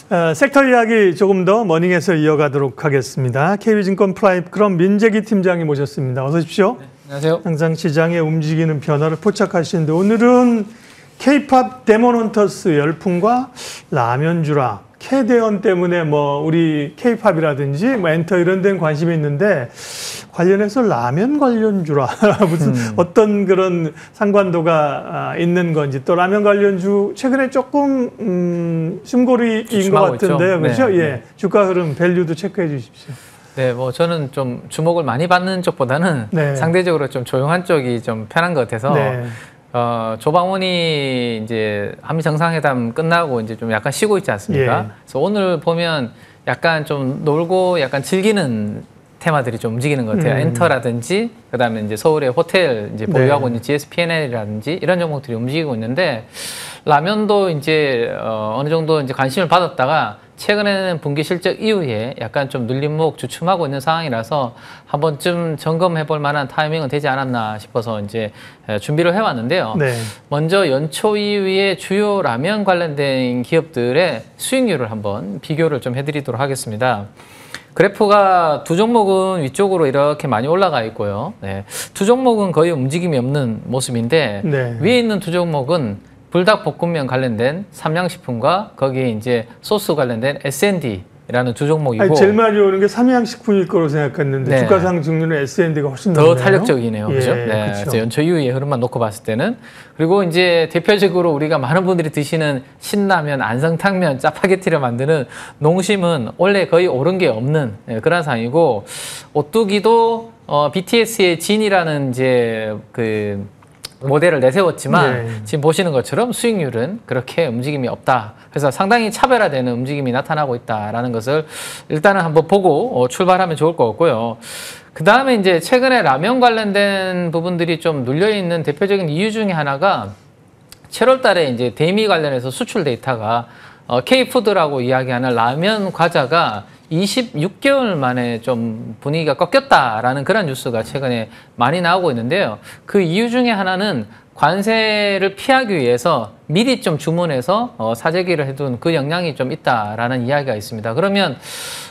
섹터 이야기 조금 더 머닝에서 이어가도록 하겠습니다. KB증권 프라임크럼 민재기 팀장이 모셨습니다. 어서 오십시오. 네, 안녕하세요. 항상 시장에 움직이는 변화를 포착하시는데 오늘은 K-팝 데몬헌터스 열풍과 라면 주라, 캐대언 때문에 뭐 우리 K-팝이라든지 뭐 엔터 이런 데는 관심이 있는데 관련해서 라면 관련주라 무슨 어떤 그런 상관도가 있는 건지 또 라면 관련주 최근에 조금 숨고리인 것 같은데요. 그렇죠? 네. 예. 주가 흐름 밸류도 체크해 주십시오. 네, 뭐 저는 좀 주목을 많이 받는 쪽보다는 네. 상대적으로 좀 조용한 쪽이 좀 편한 것 같아서 네. 조방원이 이제 한미 정상회담 끝나고 이제 좀 약간 쉬고 있지 않습니까? 예. 그래서 오늘 보면 약간 좀 놀고 약간 즐기는 테마들이 좀 움직이는 것 같아요. 엔터라든지 그다음에 이제 서울의 호텔 이제 보유하고 있는 GSP&L이라든지 이런 종목들이 움직이고 있는데 라면도 이제 어느 정도 이제 관심을 받았다가 최근에는 분기 실적 이후에 약간 좀 눌림목 주춤하고 있는 상황이라서 한 번쯤 점검해 볼 만한 타이밍은 되지 않았나 싶어서 이제 준비를 해왔는데요. 네. 먼저 연초 이후에 주요 라면 관련된 기업들의 수익률을 한번 비교를 좀 해드리도록 하겠습니다. 그래프가 두 종목은 위쪽으로 이렇게 많이 올라가 있고요. 네. 두 종목은 거의 움직임이 없는 모습인데 네. 위에 있는 두 종목은 불닭볶음면 관련된 삼양식품과 거기에 이제 소스 관련된 S&D라는 두 종목이고 아니, 제일 많이 오는 게 삼양식품일 거로 생각했는데 네. 주가 상승률은 S&D가 훨씬 더 높네요. 탄력적이네요. 그렇죠? 예, 네. 그렇죠. 그래서 연초 이후의 흐름만 놓고 봤을 때는 그리고 이제 대표적으로 우리가 많은 분들이 드시는 신라면, 안성탕면, 짜파게티를 만드는 농심은 원래 거의 오른 게 없는 그런 상황이고 오뚜기도 BTS의 진이라는 이제 그 모델을 내세웠지만 네. 지금 보시는 것처럼 수익률은 그렇게 움직임이 없다. 그래서 상당히 차별화되는 움직임이 나타나고 있다라는 것을 일단은 한번 보고 출발하면 좋을 것 같고요. 그 다음에 이제 최근에 라면 관련된 부분들이 좀 눌려있는 대표적인 이유 중에 하나가 7월 달에 이제 대미 관련해서 수출 데이터가 K푸드라고 이야기하는 라면 과자가 26개월 만에 좀 분위기가 꺾였다라는 그런 뉴스가 최근에 많이 나오고 있는데요. 그 이유 중에 하나는 관세를 피하기 위해서 미리 좀 주문해서 사재기를 해둔 그 영향이 좀 있다라는 이야기가 있습니다. 그러면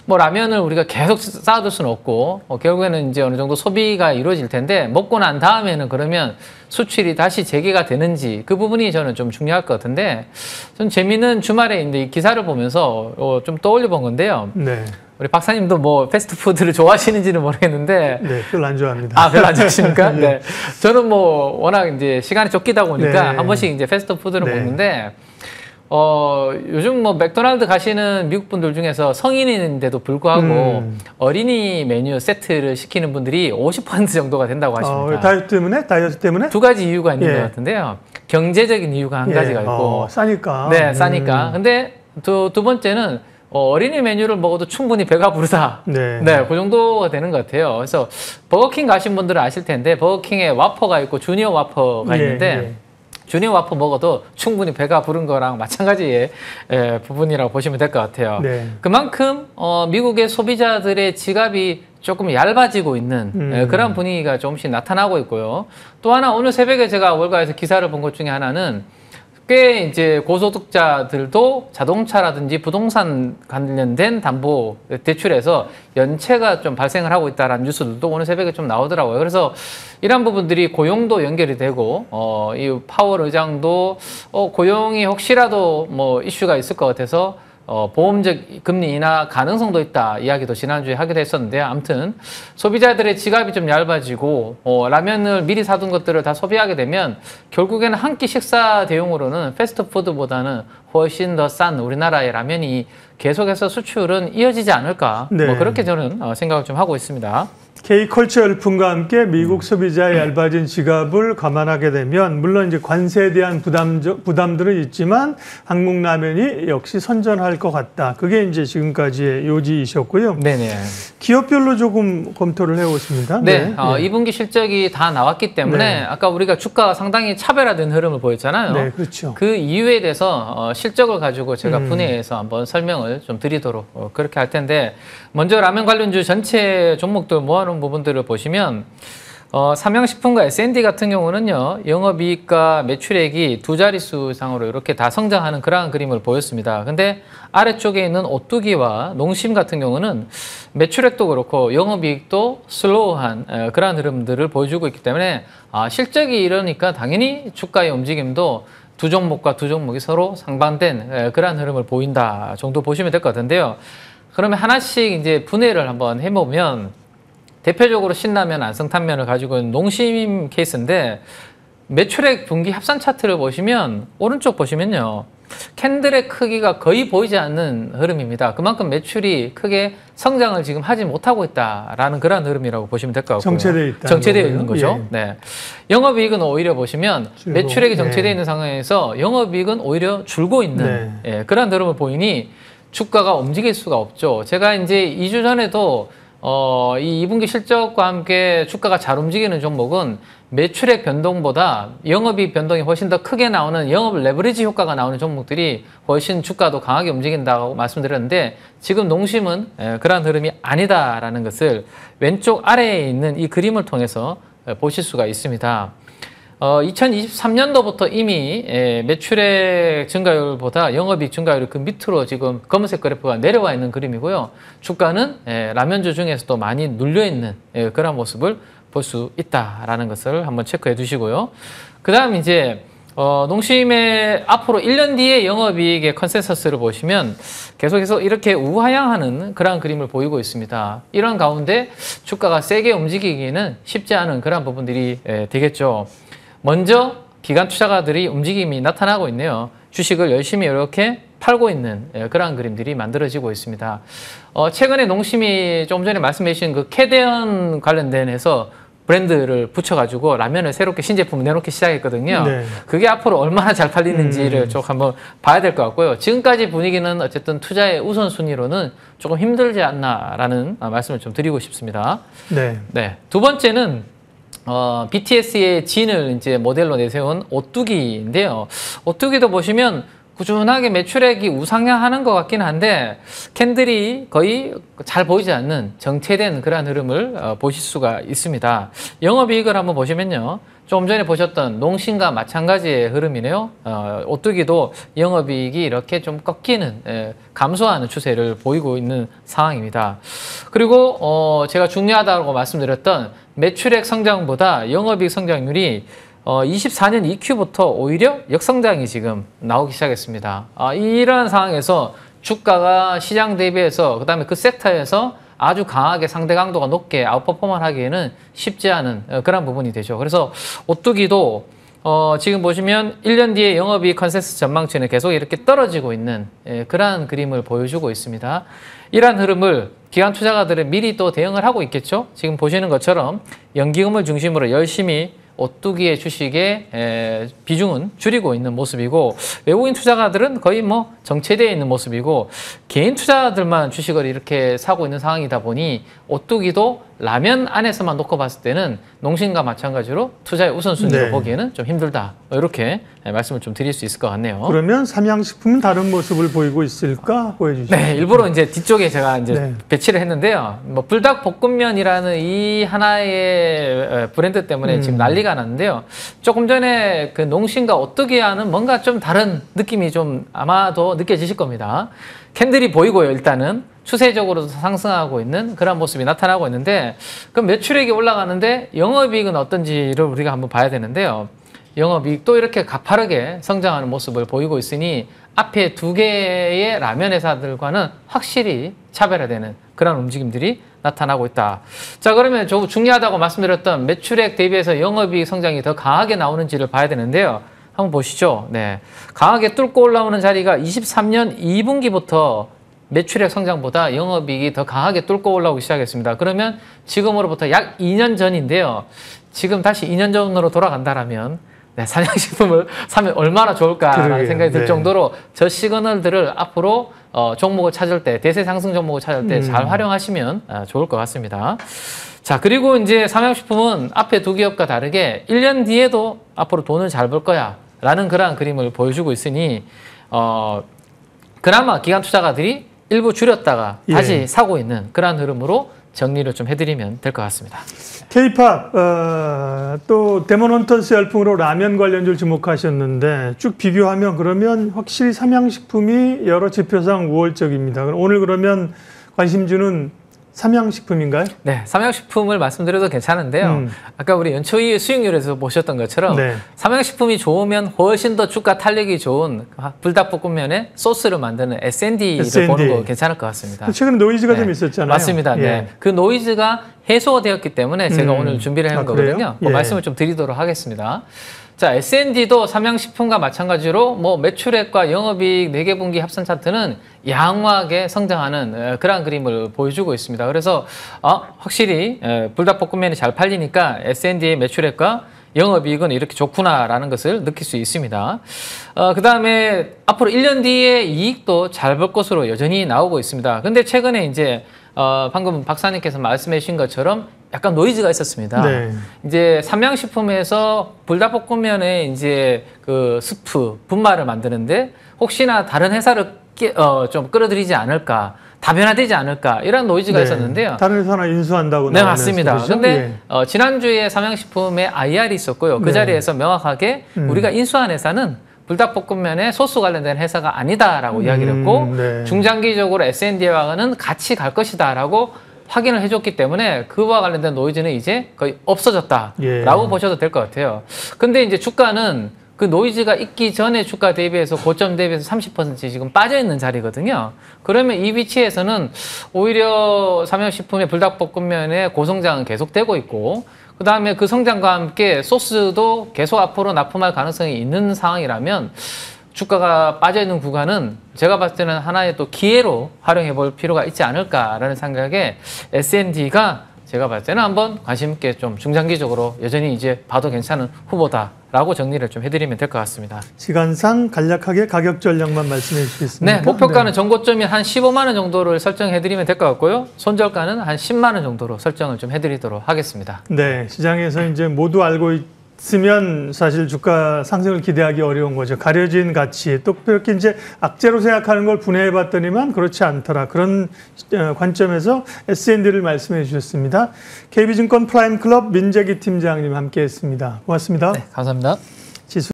뭐 라면을 우리가 계속 쌓아둘 수는 없고 결국에는 이제 어느 정도 소비가 이루어질 텐데 먹고 난 다음에는 그러면 수출이 다시 재개가 되는지 그 부분이 저는 좀 중요할 것 같은데 좀 재미있는 주말에 이제 이 기사를 보면서 좀 떠올려 본 건데요. 네. 우리 박사님도 뭐 패스트푸드를 좋아하시는지는 모르겠는데 네, 별로 안 좋아합니다. 아, 별로 안 좋아하십니까? 네. 네. 저는 뭐 워낙 이제 시간이 쫓기다 보니까 네. 한 번씩 이제 패스트푸드를 네. 먹는데 요즘 뭐 맥도날드 가시는 미국 분들 중에서 성인인데도 불구하고 어린이 메뉴 세트를 시키는 분들이 50% 정도가 된다고 하십니다. 다이어트 때문에? 두 가지 이유가 있는 예. 것 같은데요. 경제적인 이유가 한 가지가 있고 싸니까. 네, 싸니까. 근데 두 번째는 어린이 메뉴를 먹어도 충분히 배가 부르다. 네. 네, 그 정도가 되는 것 같아요. 그래서 버거킹 가신 분들은 아실 텐데 버거킹에 와퍼가 있고 주니어 와퍼가 있는데 주니어 와퍼 먹어도 충분히 배가 부른 거랑 마찬가지의 부분이라고 보시면 될 것 같아요. 네. 그만큼 미국의 소비자들의 지갑이 조금 얇아지고 있는 그런 분위기가 조금씩 나타나고 있고요. 또 하나 오늘 새벽에 제가 월가에서 기사를 본 것 중에 하나는 꽤 이제 고소득자들도 자동차라든지 부동산 관련된 담보 대출에서 연체가 좀 발생을 하고 있다는 뉴스들도 오늘 새벽에 좀 나오더라고요. 그래서 이런 부분들이 고용도 연결이 되고 이 파월 의장도 고용이 혹시라도 뭐 이슈가 있을 것 같아서 보험적 금리 인하 가능성도 있다 이야기도 지난주에 하기도 했었는데 아무튼 소비자들의 지갑이 좀 얇아지고 라면을 미리 사둔 것들을 다 소비하게 되면 결국에는 한 끼 식사 대용으로는 패스트푸드보다는 훨씬 더 싼 우리나라의 라면이 계속해서 수출은 이어지지 않을까 네. 뭐 그렇게 저는 생각을 좀 하고 있습니다. K컬처 열풍과 함께 미국 소비자의 얇아진 지갑을 감안하게 되면 물론 이제 관세에 대한 부담들은 있지만 한국 라면이 역시 선전할 것 같다. 그게 이제 지금까지의 요지이셨고요. 네네. 기업별로 조금 검토를 해오십니다. 네, 2분기 실적이 다 나왔기 때문에 아까 우리가 주가가 상당히 차별화된 흐름을 보였잖아요. 네, 그렇죠. 그 이유에 대해서 실적을 가지고 제가 분해해서 한번 설명을 좀 드리도록 그렇게 할 텐데 먼저 라면 관련주 전체 종목들 모아놓은 부분들을 보시면 삼양식품과 S&D 같은 경우는요, 영업이익과 매출액이 두 자릿수 이상으로 이렇게 다 성장하는 그러한 그림을 보였습니다. 근데 아래쪽에 있는 오뚜기와 농심 같은 경우는 매출액도 그렇고 영업이익도 슬로우한 그러한 흐름들을 보여주고 있기 때문에 실적이 이러니까 당연히 주가의 움직임도 두 종목과 두 종목이 서로 상반된 그러한 흐름을 보인다 정도 보시면 될 것 같은데요. 그러면 하나씩 이제 분해를 한번 해보면 대표적으로 신라면, 안성탕면을 가지고 있는 농심 케이스인데 매출액 분기 합산 차트를 보시면 오른쪽 보시면요. 캔들의 크기가 거의 보이지 않는 흐름입니다. 그만큼 매출이 크게 성장을 지금 하지 못하고 있다라는 그런 흐름이라고 보시면 될 것 같고요. 정체되어 있다. 정체되어 있는 거죠. 예. 네. 영업이익은 오히려 보시면 매출액이 정체되어 있는 상황에서 영업이익은 오히려 줄고 있는 그런 흐름을 보이니 주가가 움직일 수가 없죠. 제가 이제 2주 전에도 이 2분기 실적과 함께 주가가 잘 움직이는 종목은 매출액 변동보다 영업이익 변동이 훨씬 더 크게 나오는 영업 레버리지 효과가 나오는 종목들이 훨씬 주가도 강하게 움직인다고 말씀드렸는데 지금 농심은 그러한 흐름이 아니다라는 것을 왼쪽 아래에 있는 이 그림을 통해서 보실 수가 있습니다. 2023년도부터 이미 매출액 증가율보다 영업이익 증가율이 그 밑으로 지금 검은색 그래프가 내려와 있는 그림이고요. 주가는 라면주 중에서도 많이 눌려있는 그런 모습을 볼 수 있다라는 것을 한번 체크해 두시고요. 그 다음 이제 농심의 앞으로 1년 뒤에 영업이익의 컨센서스를 보시면 계속해서 이렇게 우하향하는 그런 그림을 보이고 있습니다. 이런 가운데 주가가 세게 움직이기는 쉽지 않은 그런 부분들이 되겠죠. 먼저 기관 투자가들이 움직임이 나타나고 있네요. 주식을 열심히 이렇게 팔고 있는 그러한 그림들이 만들어지고 있습니다. 최근에 농심이 조금 전에 말씀해 주신 그 캐대언 관련된 해서 브랜드를 붙여가지고 라면을 새롭게 신제품을 내놓기 시작했거든요. 네. 그게 앞으로 얼마나 잘 팔리는지를 좀 한번 봐야 될 것 같고요. 지금까지 분위기는 어쨌든 투자의 우선순위로는 조금 힘들지 않나라는 말씀을 좀 드리고 싶습니다. 네. 네. 두 번째는 BTS의 진을 이제 모델로 내세운 오뚜기인데요. 오뚜기도 보시면 꾸준하게 매출액이 우상향하는 것 같긴 한데 캔들이 거의 잘 보이지 않는 정체된 그러한 흐름을 보실 수가 있습니다. 영업이익을 한번 보시면요. 조금 전에 보셨던 농심과 마찬가지의 흐름이네요. 오뚜기도 영업이익이 이렇게 좀 꺾이는, 감소하는 추세를 보이고 있는 상황입니다. 그리고 제가 중요하다고 말씀드렸던 매출액 성장보다 영업이익 성장률이 24년 2Q부터 오히려 역성장이 지금 나오기 시작했습니다. 이러한 상황에서 주가가 시장 대비해서 그다음에 그 섹터에서 아주 강하게 상대 강도가 높게 아웃퍼폼을 하기에는 쉽지 않은 그런 부분이 되죠. 그래서 오뚜기도 지금 보시면 1년 뒤에 영업이익 컨센서스 전망치는 계속 이렇게 떨어지고 있는 그러한 그림을 보여주고 있습니다. 이러한 흐름을 기관 투자가들은 미리 또 대응을 하고 있겠죠. 지금 보시는 것처럼 연기금을 중심으로 열심히 오뚜기의 주식의 비중은 줄이고 있는 모습이고 외국인 투자가들은 거의 뭐 정체되어 있는 모습이고 개인 투자자들만 주식을 이렇게 사고 있는 상황이다 보니 오뚜기도 라면 안에서만 놓고 봤을 때는 농심과 마찬가지로 투자의 우선순위로 보기에는 좀 힘들다. 이렇게 말씀을 좀 드릴 수 있을 것 같네요. 그러면 삼양식품은 다른 모습을 보이고 있을까 보여주시죠. 네, 일부러 이제 뒤쪽에 제가 이제 배치를 했는데요. 뭐 불닭볶음면이라는 이 하나의 브랜드 때문에 지금 난리가 났는데요. 조금 전에 그 농심과 오뚜기와는 뭔가 좀 다른 느낌이 좀 아마도 느껴지실 겁니다. 캔들이 보이고요. 일단은 추세적으로 상승하고 있는 그런 모습이 나타나고 있는데 그럼 매출액이 올라가는데 영업이익은 어떤지를 우리가 한번 봐야 되는데요. 영업이익도 이렇게 가파르게 성장하는 모습을 보이고 있으니 앞에 두 개의 라면 회사들과는 확실히 차별화되는 그런 움직임들이 나타나고 있다. 자, 그러면 저 중요하다고 말씀드렸던 매출액 대비해서 영업이익 성장이 더 강하게 나오는지를 봐야 되는데요. 한번 보시죠. 네, 강하게 뚫고 올라오는 자리가 23년 2분기부터 매출액 성장보다 영업이익이 더 강하게 뚫고 올라오기 시작했습니다. 그러면 지금으로부터 약 2년 전인데요. 지금 다시 2년 전으로 돌아간다라면 삼양식품을 사면 얼마나 좋을까라는 생각이 들 정도로 저 시그널들을 앞으로 종목을 찾을 때, 대세 상승 종목을 찾을 때 잘 활용하시면 좋을 것 같습니다. 자, 그리고 이제 삼양식품은 앞에 두 기업과 다르게 1년 뒤에도 앞으로 돈을 잘 벌 거야 라는 그러한 그림을 보여주고 있으니 그나마 기관 투자가들이 일부 줄였다가 다시 사고 있는 그러한 흐름으로 정리를 좀 해드리면 될 것 같습니다. K-팝 또 데모넌터스 열풍으로 라면 관련주를 주목하셨는데 쭉 비교하면 그러면 확실히 삼양식품이 여러 지표상 우월적입니다. 오늘 그러면 관심주는 삼양식품인가요? 네, 삼양식품을 말씀드려도 괜찮은데요. 아까 우리 연초이의 수익률에서 보셨던 것처럼 네. 삼양식품이 좋으면 훨씬 더 주가 탄력이 좋은 불닭볶음면에 소스를 만드는 S&D를 보는 거 괜찮을 것 같습니다. 최근에 노이즈가 네. 좀 있었잖아요. 맞습니다. 예. 네. 그 노이즈가 해소되었기 때문에 제가 오늘 준비를 해온 거거든요. 예. 말씀을 좀 드리도록 하겠습니다. 자, S&D도 삼양식품과 마찬가지로 뭐 매출액과 영업이익 4개 분기 합산 차트는 양호하게 성장하는 그러한 그림을 보여주고 있습니다. 그래서 확실히 불닭볶음면이 잘 팔리니까 S&D의 매출액과 영업이익은 이렇게 좋구나라는 것을 느낄 수 있습니다. 그 다음에 앞으로 1년 뒤에 이익도 잘 볼 것으로 여전히 나오고 있습니다. 근데 최근에 이제 방금 박사님께서 말씀해 주신 것처럼 약간 노이즈가 있었습니다. 네. 이제 삼양식품에서 불닭볶음면에 이제 그 스프, 분말을 만드는데 혹시나 다른 회사를 좀 끌어들이지 않을까, 다변화되지 않을까 이런 노이즈가 있었는데요. 다른 회사 하나 인수한다고 네, 맞습니다. 그런데 지난주에 삼양식품에 IR이 있었고요. 그 자리에서 명확하게 우리가 인수한 회사는 불닭볶음면에 소스 관련된 회사가 아니다라고 이야기를 했고 중장기적으로 S&D와는 같이 갈 것이다라고 확인을 해줬기 때문에 그와 관련된 노이즈는 이제 거의 없어졌다라고 보셔도 될 것 같아요. 근데 이제 주가는 그 노이즈가 있기 전에 주가 대비해서 고점 대비해서 30% 지금 빠져 있는 자리거든요. 그러면 이 위치에서는 오히려 삼양식품의 불닭볶음면의 고성장은 계속되고 있고 그 다음에 그 성장과 함께 소스도 계속 앞으로 납품할 가능성이 있는 상황이라면 주가가 빠져있는 구간은 제가 봤을 때는 하나의 또 기회로 활용해 볼 필요가 있지 않을까라는 생각에 S&D가 제가 봤을 때는 한번 관심 있게 좀 중장기적으로 여전히 이제 봐도 괜찮은 후보다라고 정리를 좀 해드리면 될 것 같습니다. 시간상 간략하게 가격 전략만 말씀해 주시겠습니까? 네, 목표가는 전고점이 한 15만 원 정도를 설정해드리면 될 것 같고요. 손절가는 한 10만 원 정도로 설정을 좀 해드리도록 하겠습니다. 네, 시장에서 이제 모두 알고 있으면 사실 주가 상승을 기대하기 어려운 거죠. 가려진 가치, 또 그렇게 이제 악재로 생각하는 걸 분해해 봤더니만 그렇지 않더라. 그런 관점에서 S&D를 말씀해 주셨습니다. KB증권 프라임클럽 민재기 팀장님 함께했습니다. 고맙습니다. 네, 감사합니다.